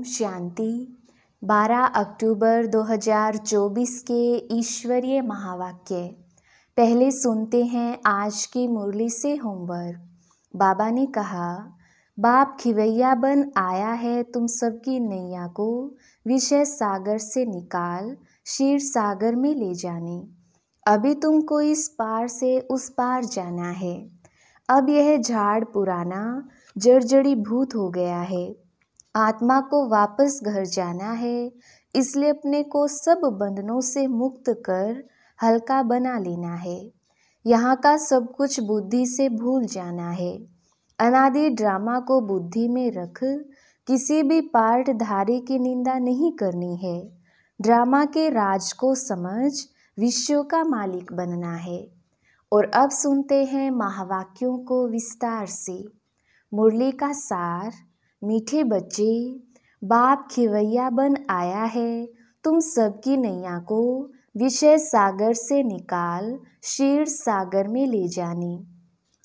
शांति। 12 अक्टूबर 2024 के ईश्वरीय महावाक्य। पहले सुनते हैं आज की मुरली से होमवर्क। बाबा ने कहा, बाप खिवैया बन आया है तुम सबकी नैया को विषय सागर से निकाल क्षीर सागर में ले जाने। अभी तुमको इस पार से उस पार जाना है। अब यह झाड़ पुराना जर्जरी भूत हो गया है। आत्मा को वापस घर जाना है, इसलिए अपने को सब बंधनों से मुक्त कर हल्का बना लेना है। यहाँ का सब कुछ बुद्धि से भूल जाना है। अनादि ड्रामा को बुद्धि में रख किसी भी पार्टधारी की निंदा नहीं करनी है। ड्रामा के राज को समझ विश्व का मालिक बनना है। और अब सुनते हैं महावाक्यों को विस्तार से। मुरली का सार। मीठे बच्चे, बाप खिवैया बन आया है तुम सबकी नैया को विषय सागर से निकाल क्षीर सागर में ले जाने।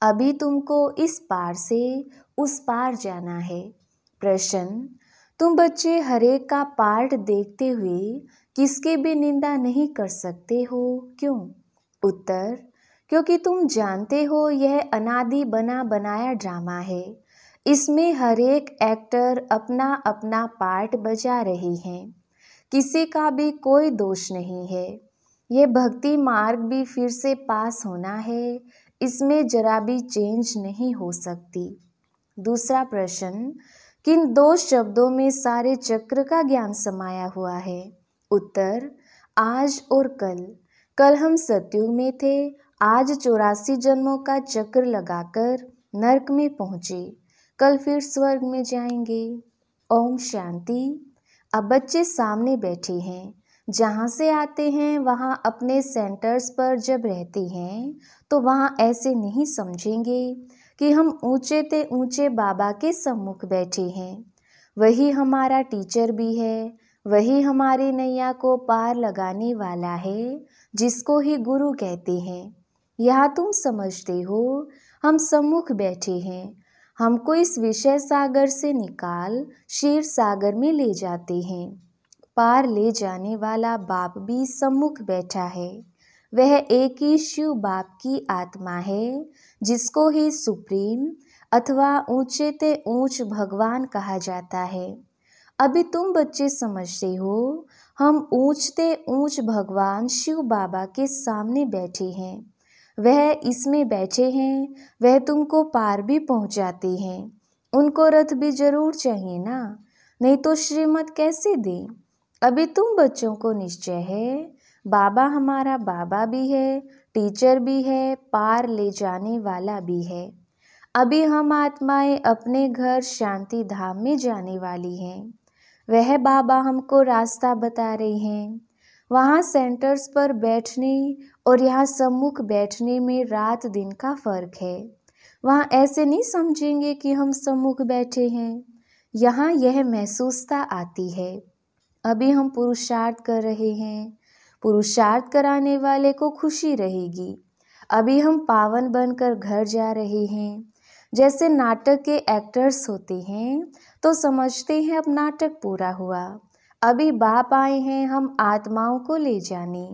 अभी तुमको इस पार से उस पार जाना है। प्रश्न, तुम बच्चे हरेक का पार्ट देखते हुए किसकी भी निंदा नहीं कर सकते हो, क्यों? उत्तर, क्योंकि तुम जानते हो यह अनादि बना बनाया ड्रामा है। इसमें हर एक एक्टर अपना अपना पार्ट बजा रहे हैं। किसी का भी कोई दोष नहीं है। यह भक्ति मार्ग भी फिर से पास होना है, इसमें जरा भी चेंज नहीं हो सकती। दूसरा प्रश्न, किन दो शब्दों में सारे चक्र का ज्ञान समाया हुआ है? उत्तर, आज और कल। कल हम सतयुग में थे, आज 84 जन्मों का चक्र लगाकर नरक में पहुँचे, कल फिर स्वर्ग में जाएंगे। ओम शांति। अब बच्चे सामने बैठे हैं। जहाँ से आते हैं वहाँ अपने सेंटर्स पर जब रहते हैं तो वहाँ ऐसे नहीं समझेंगे कि हम ऊंचे ते ऊंचे बाबा के सम्मुख बैठे हैं। वही हमारा टीचर भी है, वही हमारी नैया को पार लगाने वाला है, जिसको ही गुरु कहते हैं। यहाँ तुम समझते हो हम सम्मुख बैठे हैं। हमको इस विषय सागर से निकाल क्षीर सागर में ले जाते हैं। पार ले जाने वाला बाप भी सम्मुख बैठा है। वह एक ही शिव बाप की आत्मा है, जिसको ही सुप्रीम अथवा ऊंचे ते ऊंच भगवान कहा जाता है। अभी तुम बच्चे समझते हो हम ऊंच ते ऊंच भगवान शिव बाबा के सामने बैठे हैं। वह इसमें बैठे हैं, वह तुमको पार भी पहुंचाते हैं। उनको रथ भी जरूर चाहिए ना, नहीं तो श्रीमत कैसे दें? अभी तुम बच्चों को निश्चय है बाबा हमारा बाबा भी है, टीचर भी है, पार ले जाने वाला भी है। अभी हम आत्माएं अपने घर शांति धाम में जाने वाली हैं। वह बाबा हमको रास्ता बता रहे हैं। वहाँ सेंटर्स पर बैठने और यहाँ सम्मुख बैठने में रात दिन का फर्क है। वहाँ ऐसे नहीं समझेंगे कि हम सम्मुख बैठे हैं। यहाँ यह महसूसता आती है। अभी हम पुरुषार्थ कर रहे हैं, पुरुषार्थ कराने वाले को खुशी रहेगी। अभी हम पावन बनकर घर जा रहे हैं। जैसे नाटक के एक्टर्स होते हैं तो समझते हैं अब नाटक पूरा हुआ। अभी बाप आए हैं हम आत्माओं को ले जाने।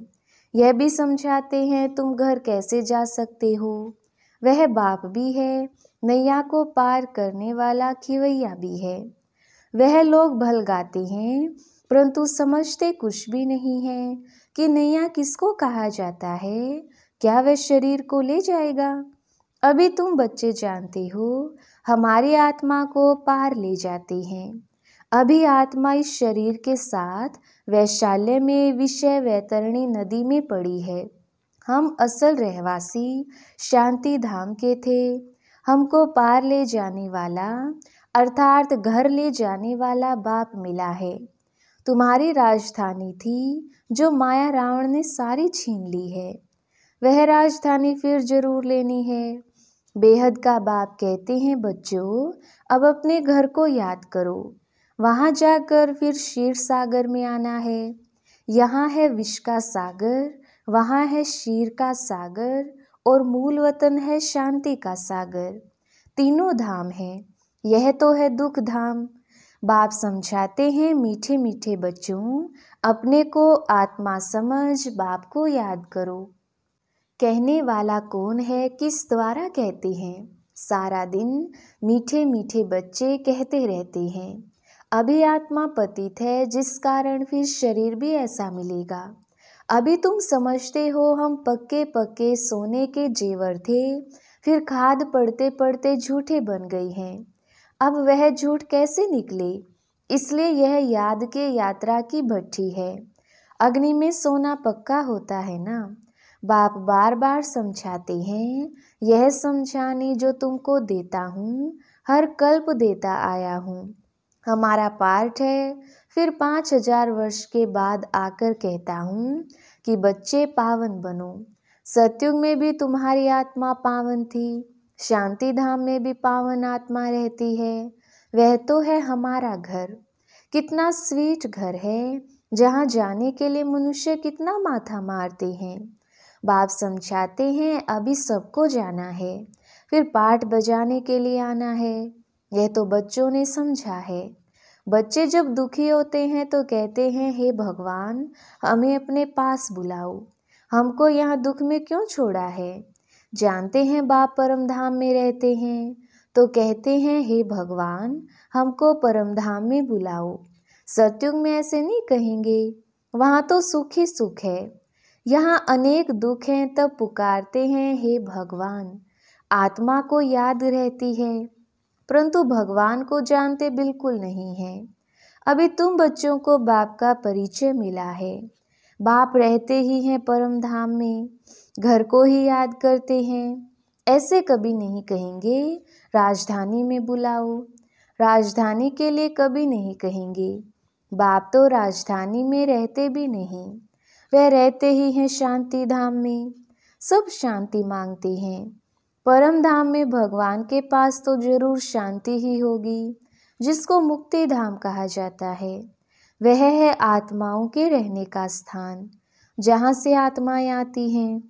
यह भी समझाते हैं तुम घर कैसे जा सकते हो। वह बाप भी है, नैया को पार करने वाला खिवैया भी है। वह लोग भलगाते हैं परंतु समझते कुछ भी नहीं है कि नैया किसको कहा जाता है। क्या वह शरीर को ले जाएगा? अभी तुम बच्चे जानते हो हमारी आत्मा को पार ले जाते हैं। अभी आत्मा इस शरीर के साथ वैशाल्य में विषय वैतरणी नदी में पड़ी है। हम असल रहवासी शांति धाम के थे। हमको पार ले जाने वाला अर्थात घर ले जाने वाला बाप मिला है। तुम्हारी राजधानी थी जो माया रावण ने सारी छीन ली है। वह राजधानी फिर जरूर लेनी है। बेहद का बाप कहते हैं बच्चों, अब अपने घर को याद करो। वहाँ जाकर फिर क्षीर सागर में आना है। यहाँ है विष का सागर, वहाँ है क्षीर का सागर और मूल वतन है शांति का सागर। तीनों धाम है। यह तो है दुख धाम। बाप समझाते हैं, मीठे मीठे बच्चों, अपने को आत्मा समझ बाप को याद करो। कहने वाला कौन है, किस द्वारा कहते हैं? सारा दिन मीठे मीठे बच्चे कहते रहते हैं। अभी आत्मा पतित है, जिस कारण फिर शरीर भी ऐसा मिलेगा। अभी तुम समझते हो हम पक्के पक्के सोने के जेवर थे, फिर खाद पड़ते पड़ते झूठे बन गए हैं। अब वह झूठ कैसे निकले? इसलिए यह याद के यात्रा की भट्ठी है। अग्नि में सोना पक्का होता है ना। बाप बार बार समझाते हैं, यह समझाने जो तुमको देता हूँ, हर कल्प देता आया हूँ। हमारा पाठ है, फिर 5000 वर्ष के बाद आकर कहता हूँ कि बच्चे पावन बनो। सतयुग में भी तुम्हारी आत्मा पावन थी, शांति धाम में भी पावन आत्मा रहती है। वह तो है हमारा घर। कितना स्वीट घर है, जहाँ जाने के लिए मनुष्य कितना माथा मारते हैं। बाप समझाते हैं, अभी सबको जाना है, फिर पाठ बजाने के लिए आना है। यह तो बच्चों ने समझा है। बच्चे जब दुखी होते हैं तो कहते हैं, हे भगवान, हमें अपने पास बुलाओ, हमको यहाँ दुख में क्यों छोड़ा है? जानते हैं बाप परम धाम में रहते हैं, तो कहते हैं, हे भगवान, हमको परम धाम में बुलाओ। सतयुग में ऐसे नहीं कहेंगे, वहाँ तो सुख ही सुख है। यहाँ अनेक दुख हैं, तब पुकारते हैं, हे भगवान। आत्मा को याद रहती है, परंतु भगवान को जानते बिल्कुल नहीं है। अभी तुम बच्चों को बाप का परिचय मिला है। बाप रहते ही हैं परम धाम में, घर को ही याद करते हैं। ऐसे कभी नहीं कहेंगे राजधानी में बुलाओ, राजधानी के लिए कभी नहीं कहेंगे। बाप तो राजधानी में रहते भी नहीं, वह रहते ही हैं शांति धाम में। सब शांति मांगते हैं। परम धाम में भगवान के पास तो जरूर शांति ही होगी, जिसको मुक्ति धाम कहा जाता है। वह है आत्माओं के रहने का स्थान, जहाँ से आत्माएं आती हैं।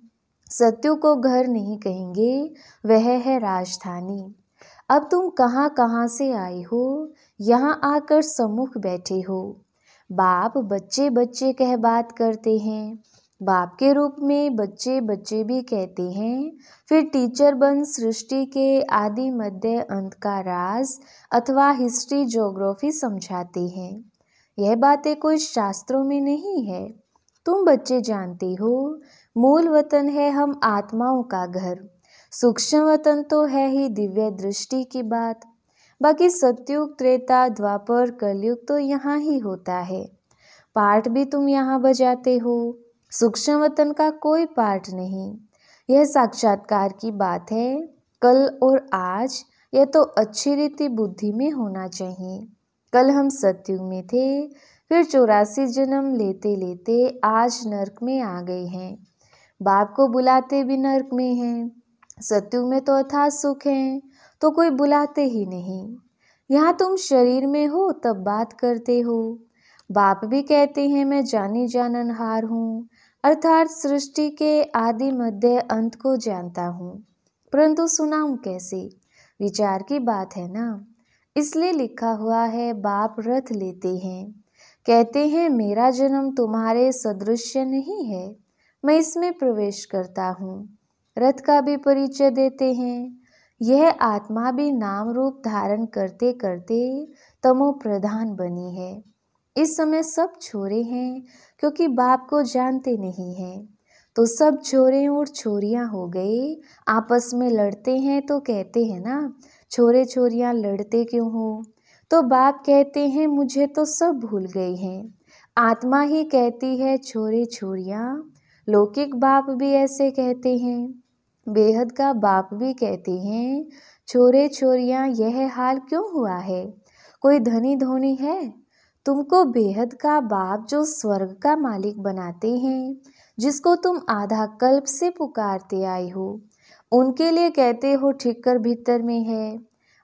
सत्यु को घर नहीं कहेंगे, वह है राजधानी। अब तुम कहाँ कहाँ से आए हो, यहाँ आकर सम्मुख बैठे हो। बाप बच्चे बच्चे कह बात करते हैं। बाप के रूप में बच्चे बच्चे भी कहते हैं। फिर टीचर बन सृष्टि के आदि मध्य अंत का राज अथवा हिस्ट्री ज्योग्राफी समझाते हैं। यह बातें कोई शास्त्रों में नहीं है। तुम बच्चे जानते हो, मूल वतन है हम आत्माओं का घर। सूक्ष्म वतन तो है ही दिव्य दृष्टि की बात। बाकी सतयुग, त्रेता, द्वापर, कलयुग तो यहाँ ही होता है। पाठ भी तुम यहाँ बजाते हो। सूक्ष्म वतन का कोई पाठ नहीं। यह साक्षात्कार की बात है। कल और आज यह तो अच्छी रीति बुद्धि में होना चाहिए। कल हम सतयुग में थे, फिर 84 जन्म लेते लेते आज नरक में आ गए हैं। बाप को बुलाते भी नरक में हैं। सतयुग में तो अथाह सुख है, तो कोई बुलाते ही नहीं। यहाँ तुम शरीर में हो तब बात करते हो। बाप भी कहते हैं, मैं जानी जाननहार हूँ, अर्थात सृष्टि के आदि मध्य अंत को जानता हूँ, परंतु सुनाऊँ कैसे? विचार की बात है ना। इसलिए लिखा हुआ है, बाप रथ लेते हैं, कहते हैं मेरा जन्म तुम्हारे सदृश्य नहीं है, मैं इसमें प्रवेश करता हूँ। रथ का भी परिचय देते हैं। यह आत्मा भी नाम रूप धारण करते करते तमो प्रधान बनी है। इस समय सब छोरे हैं, क्योंकि बाप को जानते नहीं हैं, तो सब छोरे और छोरियां हो गए। आपस में लड़ते हैं तो कहते हैं ना, छोरे छोरियां लड़ते क्यों हो? तो बाप कहते हैं, मुझे तो सब भूल गए हैं। आत्मा ही कहती है छोरे छोरियां। लौकिक बाप भी ऐसे कहते हैं, बेहद का बाप भी कहते हैं, छोरे छोरियां यह हाल क्यों हुआ है? कोई धनी धोनी है? तुमको बेहद का बाप जो स्वर्ग का मालिक बनाते हैं, जिसको तुम आधा कल्प से पुकारते आए हो, उनके लिए कहते हो ठिक्कर भीतर में है।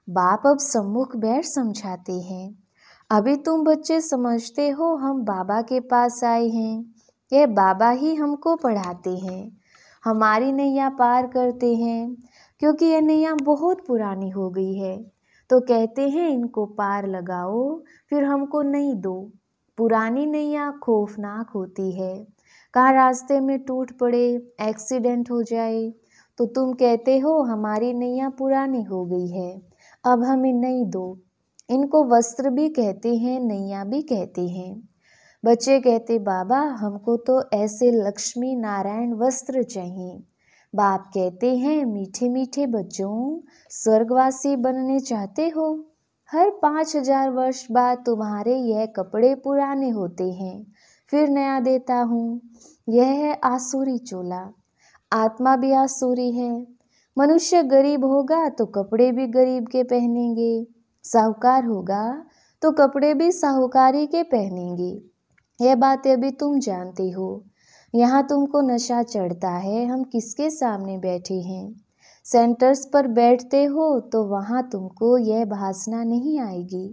बाप अब सम्मुख बैठ समझाते हैं। अभी तुम बच्चे समझते हो हम बाबा के पास आए हैं, यह बाबा ही हमको पढ़ाते हैं, हमारी नैया पार करते हैं, क्योंकि यह नैया बहुत पुरानी हो गई है। तो कहते हैं इनको पार लगाओ, फिर हमको नई दो। पुरानी नैया खौफनाक होती है, कहाँ रास्ते में टूट पड़े, एक्सीडेंट हो जाए। तो तुम कहते हो हमारी नैया पुरानी हो गई है, अब हमें नई दो। इनको वस्त्र भी कहते हैं, नैया भी कहते हैं। बच्चे कहते बाबा हमको तो ऐसे लक्ष्मी नारायण वस्त्र चाहिए। बाप कहते हैं मीठे मीठे बच्चों, स्वर्गवासी बनने चाहते हो? हर 5000 वर्ष बाद तुम्हारे यह कपड़े पुराने होते हैं, फिर नया देता हूँ। यह है आसुरी चोला। आत्मा भी आसुरी है। मनुष्य गरीब होगा तो कपड़े भी गरीब के पहनेंगे, साहूकार होगा तो कपड़े भी साहूकारी के पहनेंगे। यह बात अभी तुम जानते हो। यहाँ तुमको नशा चढ़ता है, हम किसके सामने बैठे हैं। सेंटर्स पर बैठते हो तो वहाँ तुमको यह भासना नहीं आएगी।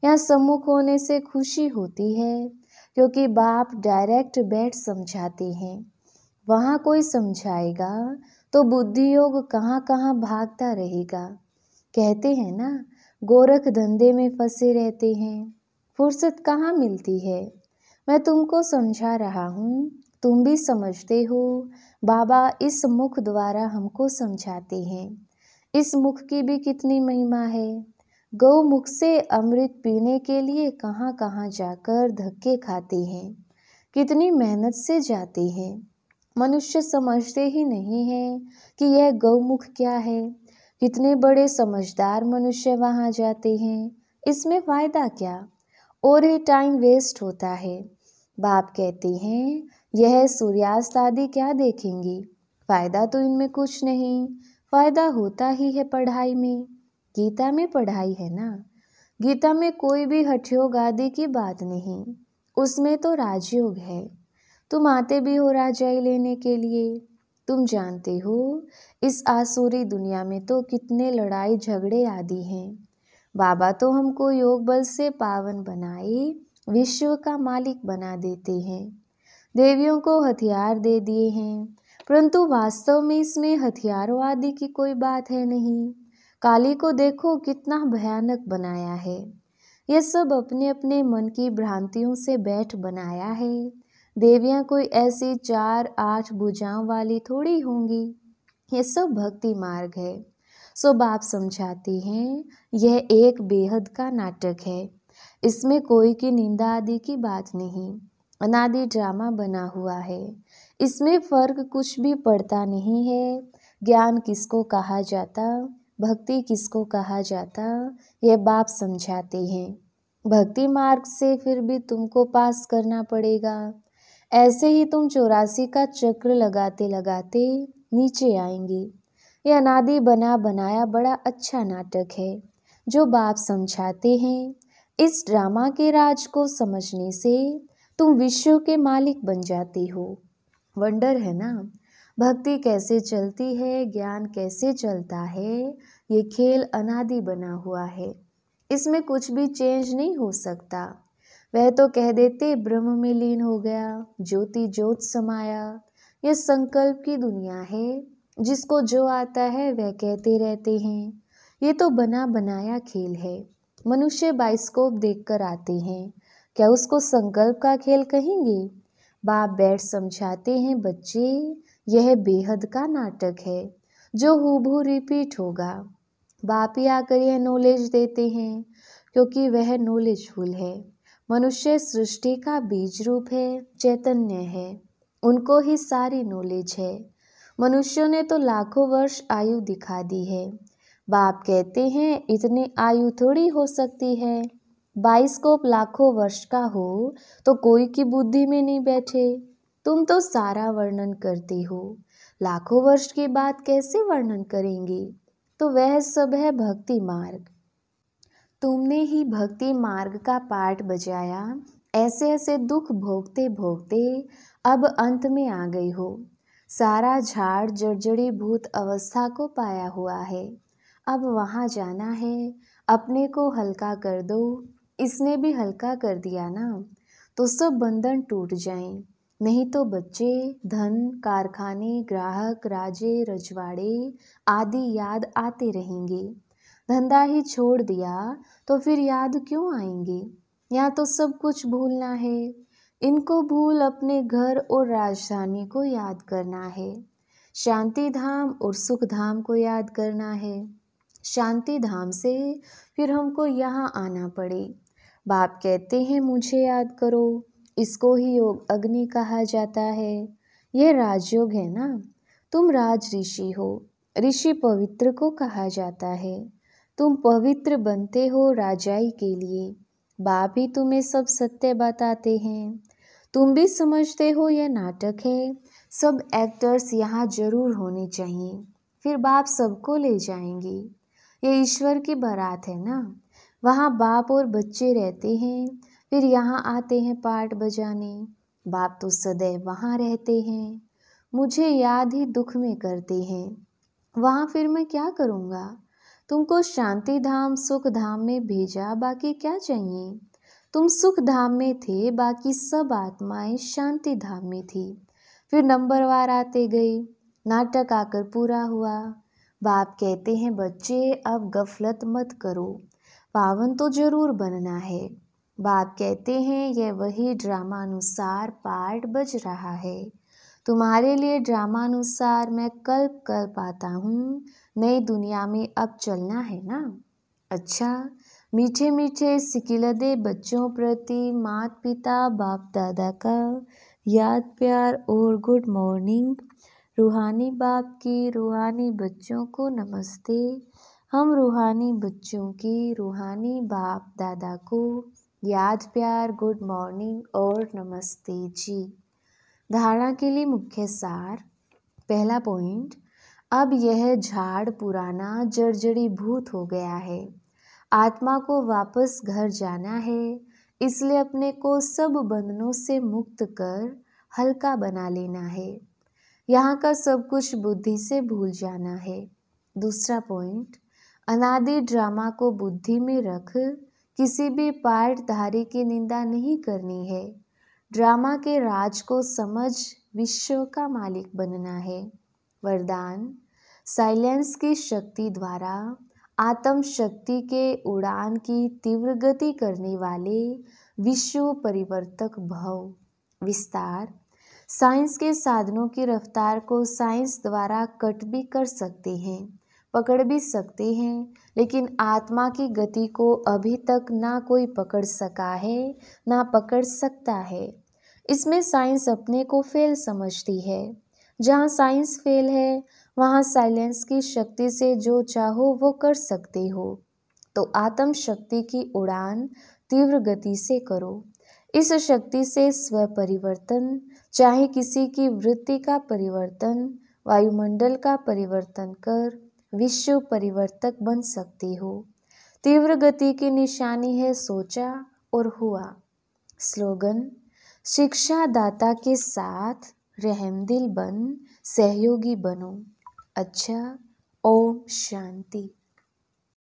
यहाँ सम्मुख होने से खुशी होती है, क्योंकि बाप डायरेक्ट बैठ समझाते हैं। वहाँ कोई समझाएगा तो बुद्धि योग कहाँ कहाँ भागता रहेगा। कहते हैं ना, गोरख धंधे में फंसे रहते हैं, फुर्सत कहाँ मिलती है। मैं तुमको समझा रहा हूँ, तुम भी समझते हो। बाबा इस मुख द्वारा हमको समझाते हैं। इस मुख की भी कितनी महिमा है। गौ मुख से अमृत पीने के लिए कहाँ कहाँ जाकर धक्के खाते हैं, कितनी मेहनत से जाते हैं। मनुष्य समझते ही नहीं है कि यह गौमुख क्या है। कितने बड़े समझदार मनुष्य वहाँ जाते हैं, इसमें फ़ायदा क्या, और ही टाइम वेस्ट होता है। बाप कहते हैं यह सूर्यास्त आदि क्या देखेंगी, फ़ायदा तो इनमें कुछ नहीं। फ़ायदा होता ही है पढ़ाई में। गीता में पढ़ाई है ना, गीता में कोई भी हठयोग आदि की बात नहीं, उसमें तो राजयोग है। तुम आते भी हो राजाई लेने के लिए। तुम जानते हो इस आसुरी दुनिया में तो कितने लड़ाई झगड़े आदि हैं। बाबा तो हमको योग बल से पावन बनाए विश्व का मालिक बना देते हैं। देवियों को हथियार दे दिए हैं, परंतु वास्तव में इसमें हथियारों आदि की कोई बात है नहीं। काली को देखो कितना भयानक बनाया है। यह सब अपने अपने मन की भ्रांतियों से बैठ बनाया है। देवियां कोई ऐसी 4-8 भुजाओं वाली थोड़ी होंगी। ये सब भक्ति मार्ग है। सो बाप समझाते हैं यह एक बेहद का नाटक है। इसमें कोई की निंदा आदि की बात नहीं, अनादि ड्रामा बना हुआ है। इसमें फर्क कुछ भी पड़ता नहीं है। ज्ञान किसको कहा जाता, भक्ति किसको कहा जाता, यह बाप समझाते हैं। भक्ति मार्ग से फिर भी तुमको पास करना पड़ेगा। ऐसे ही तुम 84 का चक्र लगाते लगाते नीचे आएंगे। यह अनादि बना बनाया बड़ा अच्छा नाटक है जो बाप समझाते हैं। इस ड्रामा के राज को समझने से तुम विश्व के मालिक बन जाते हो। वंडर है ना, भक्ति कैसे चलती है, ज्ञान कैसे चलता है। ये खेल अनादि बना हुआ है, इसमें कुछ भी चेंज नहीं हो सकता। वह तो कह देते ब्रह्म में लीन हो गया, ज्योति ज्योत समाया। यह संकल्प की दुनिया है, जिसको जो आता है वह कहते रहते हैं। ये तो बना बनाया खेल है। मनुष्य बाइस्कोप देखकर आते हैं, क्या उसको संकल्प का खेल कहेंगे। बाप बैठ समझाते हैं बच्चे, यह बेहद का नाटक है जो हूबहू रिपीट होगा। बाप ही आकर यह नॉलेज देते हैं, क्योंकि वह नॉलेजफुल है। मनुष्य सृष्टि का बीज रूप है, चैतन्य है, उनको ही सारी नॉलेज है। मनुष्यों ने तो लाखों वर्ष आयु दिखा दी है। बाप कहते हैं इतनी आयु थोड़ी हो सकती है। बाइस्कोप लाखों वर्ष का हो तो कोई की बुद्धि में नहीं बैठे। तुम तो सारा वर्णन करते हो, लाखों वर्ष की बात कैसे वर्णन करेंगे। तो वह सब है भक्ति मार्ग। तुमने ही भक्ति मार्ग का पाठ बजाया। ऐसे ऐसे दुख भोगते भोगते अब अंत में आ गई हो। सारा झाड़ जर्जरी भूत अवस्था को पाया हुआ है। अब वहाँ जाना है, अपने को हल्का कर दो। इसने भी हल्का कर दिया ना, तो सब बंधन टूट जाएं। नहीं तो बच्चे, धन, कारखाने, ग्राहक, राजे, रजवाड़े आदि याद आते रहेंगे। धंधा ही छोड़ दिया तो फिर याद क्यों आएंगे। यहाँ तो सब कुछ भूलना है। इनको भूल अपने घर और राजधानी को याद करना है। शांति धाम और सुख धाम को याद करना है। शांति धाम से फिर हमको यहाँ आना पड़े। बाप कहते हैं मुझे याद करो। इसको ही योग अग्नि कहा जाता है। यह राजयोग है ना। तुम राज ऋषि हो। ऋषि पवित्र को कहा जाता है। तुम पवित्र बनते हो राजाई के लिए। बाप ही तुम्हें सब सत्य बताते हैं। तुम भी समझते हो यह नाटक है। सब एक्टर्स यहाँ जरूर होने चाहिए। फिर बाप सबको ले जाएंगे। ये ईश्वर की बारात है ना। वहाँ बाप और बच्चे रहते हैं। फिर यहाँ आते हैं पाठ बजाने। बाप तो सदैव वहाँ रहते हैं। मुझे याद ही दुख में करते हैं। वहाँ फिर मैं क्या करूँगा। तुमको शांति धाम सुख धाम में भेजा, बाकी क्या चाहिए। तुम सुख धाम में थे, बाकी सब आत्माएं शांति धाम में थी। फिर नंबरवार आते गए। नाटक आकर पूरा हुआ। बाप कहते हैं बच्चे अब गफलत मत करो। पावन तो जरूर बनना है। बाप कहते हैं यह वही ड्रामानुसार पाठ बज रहा है। तुम्हारे लिए ड्रामानुसार मैं कल्प कल्प आता हूँ। नई दुनिया में अब चलना है ना। अच्छा, मीठे मीठे सिकिलदे बच्चों प्रति माता पिता बाप दादा का याद प्यार और गुड मॉर्निंग। रूहानी बाप की रूहानी बच्चों को नमस्ते। हम रूहानी बच्चों की रूहानी बाप दादा को याद प्यार गुड मॉर्निंग और नमस्ते जी। धारणा के लिए मुख्य सार। पहला पॉइंट, अब यह झाड़ पुराना जर्जरी भूत हो गया है। आत्मा को वापस घर जाना है। इसलिए अपने को सब बंधनों से मुक्त कर हल्का बना लेना है। यहाँ का सब कुछ बुद्धि से भूल जाना है। दूसरा पॉइंट, अनादि ड्रामा को बुद्धि में रख किसी भी पाठधारी की निंदा नहीं करनी है। ड्रामा के राज को समझ विश्व का मालिक बनना है। वरदान, साइलेंस की शक्ति द्वारा आत्म शक्ति के उड़ान की तीव्र गति करने वाले विश्व परिवर्तक भव। विस्तार, साइंस के साधनों की रफ्तार को साइंस द्वारा कट भी कर सकते हैं, पकड़ भी सकते हैं, लेकिन आत्मा की गति को अभी तक ना कोई पकड़ सका है ना पकड़ सकता है। इसमें साइंस अपने को फेल समझती है। जहाँ साइंस फेल है वहाँ साइलेंस की शक्ति से जो चाहो वो कर सकते हो। तो आत्म शक्ति की उड़ान तीव्र गति से करो। इस शक्ति से स्व परिवर्तन, चाहे किसी की वृत्ति का परिवर्तन, वायुमंडल का परिवर्तन कर विश्व परिवर्तक बन सकते हो। तीव्र गति की निशानी है सोचा और हुआ। स्लोगन, शिक्षा दाता के साथ रहमदिल बन सहयोगी बनो। अच्छा, ओम शांति।